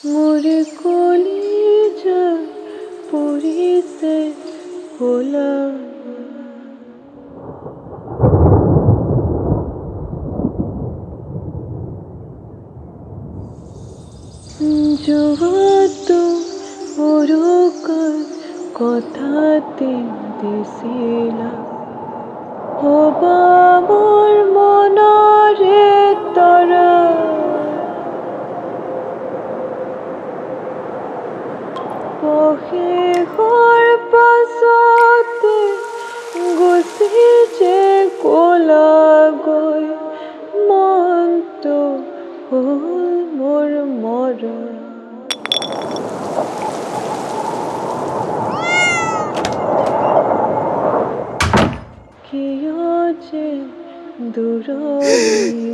মোৰে কলিজা পুৰিছে কোলা যত ওৰকৰ কথাতে দিছিলা হবা মোৰ মনৰে তৰা পশেষৰ পাছতে গুচি যে ক'লাগৈ মনটো হ'ল মোৰ মৰা কিয় যে দূৰলৈ